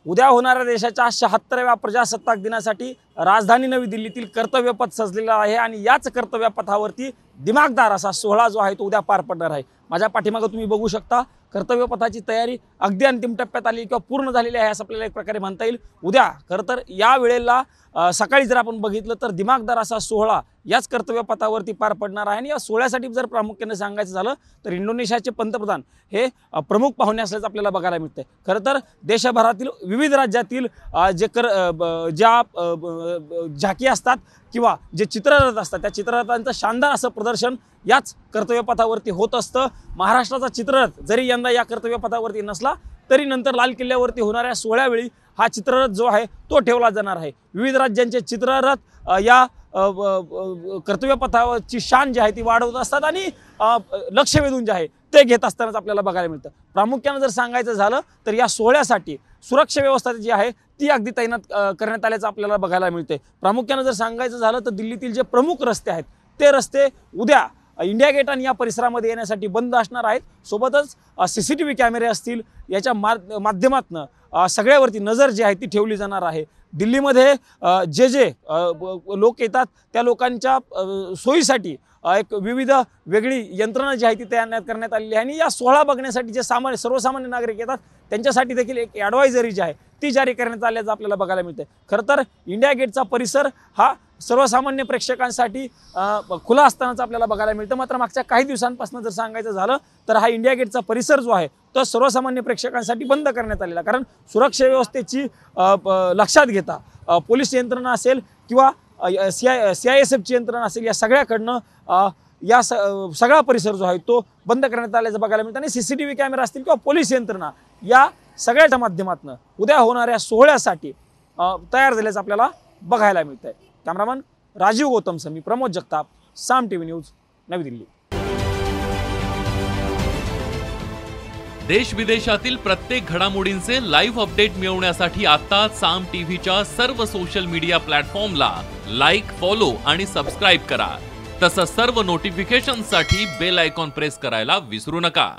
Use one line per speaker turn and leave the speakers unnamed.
उद्या होणाऱ्या देशाच्या 76व्या प्रजासत्ताक दिनासाठी राजधानी नवी दिल्लीतील कर्तव्यपथ सजलेला आहे आणि याच कर्तव्यपथावरती दिमागदार असा सोहळा जो आहे तो उद्या पार पडणार आहे। माझ्या पाठीमागे तुम्ही बघू शकता कर्तव्यपथाची तयारी अगदी अंतिम टप्प्यात आली किंवा पूर्ण झालेली आहे असं आपल्याला एक प्रकारे म्हणता येईल। उद्या खरं तर या वेळेला सकाळी जर आपण बघितलं तर दिमागदार असा सोहळा याच कर्तव्यपथावरती पार पडणार आहे आणि या सोहळ्यासाठी जर प्रामुख्याने सांगायचं झालं तर इंडोनेशियाचे पंतप्रधान हे प्रमुख पाहुणे असल्याचं आपल्याला बघायला मिळतंय। खरं तर देशभरातील विविध राज्यातील ज्या झाकी असतात किंवा जे चित्ररथ असतात त्या चित्ररथांचं शानदार असं प्रदर्शन याच कर्तव्यपथावरती होत असतं। महाराष्ट्राचा चित्ररथ जरी यंदा या कर्तव्यपथावरती नसला तरी नंतर लाल किल्ल्यावरती होणाऱ्या सोहळ्यावेळी हा चित्ररथ जो आहे तो ठेवला जाणार आहे। विविध राज्यांचे चित्ररथ या कर्तव्यपथावरची शान जी आहे ती वाढवत असतात आणि लक्ष वेधून जे आहे ते घेत असतानाच आपल्याला बघायला मिळतं। प्रामुख्याने जर सांगायचं झालं तर या सोहळ्यासाठी सुरक्षा व्यवस्था जी आहे ती अगदी तैनात करण्यात आल्याचं आपल्याला बघायला मिळते। प्रामुख्याने जर सांगायचं झालं तर दिल्लीतील जे प्रमुख रस्ते आहेत ते रस्ते उद्या इंडिया गेट आणि या परिसरामध्ये येण्यासाठी बंद असणार आहेत। सोबतच CCTV कॅमेरे असतील याच्या माध्यमातून सगळ्यावरती नजर जी आहे ती ठेवली जाणार आहे। दिल्लीमध्ये जे लोक येतात त्या लोकांच्या सोयीसाठी एक विविध वेगळी यंत्रणा जी आहे ती तयार करण्यात आलेली आहे आणि या सोहळा बघण्यासाठी जे सर्वसामान्य नागरिक येतात त्यांच्यासाठी देखील एक ॲडवायझरी जी आहे ती जारी करण्यात आल्याचं आपल्याला बघायला मिळते। खरं तर इंडिया गेटचा परिसर हा सर्वसामान्य प्रेक्षकांसाठी खुला असतानाच आपल्याला बघायला मिळतं। मात्र मागच्या काही दिवसांपासून जर सांगायचं झालं तर हा इंडिया गेटचा परिसर जो आहे तो सर्वसामान्य प्रेक्षकांसाठी बंद करण्यात आलेला, कारण सुरक्षा व्यवस्थेची लक्षात घेता पोलीस यंत्रणा असेल किंवा CISFची यंत्रणा असेल या सगळ्याकडनं या सगळा परिसर जो आहे तो बंद करण्यात आल्याचं बघायला मिळतं आणि CCTV कॅमेरा असतील किंवा पोलीस यंत्रणा या सगळ्याच्या माध्यमातून उद्या होणाऱ्या सोहळ्यासाठी तयार झाल्याचं आपल्याला बघायला मिळतंय। कॅमेरामन राजीव गौतम समी, प्रमोद जगताप, साम TV न्यूज, नवी दिल्ली।
देश विदेशातील प्रत्येक घडामोडींचे लाईव्ह अपडेट मिळवण्यासाठी आता साम टीव्हीच्या सर्व सोशल मीडिया प्लॅटफॉर्मला लाईक, फॉलो आणि सबस्क्राईब करा। तसंच सर्व नोटिफिकेशनसाठी बेल आयकॉन प्रेस करायला विसरू नका।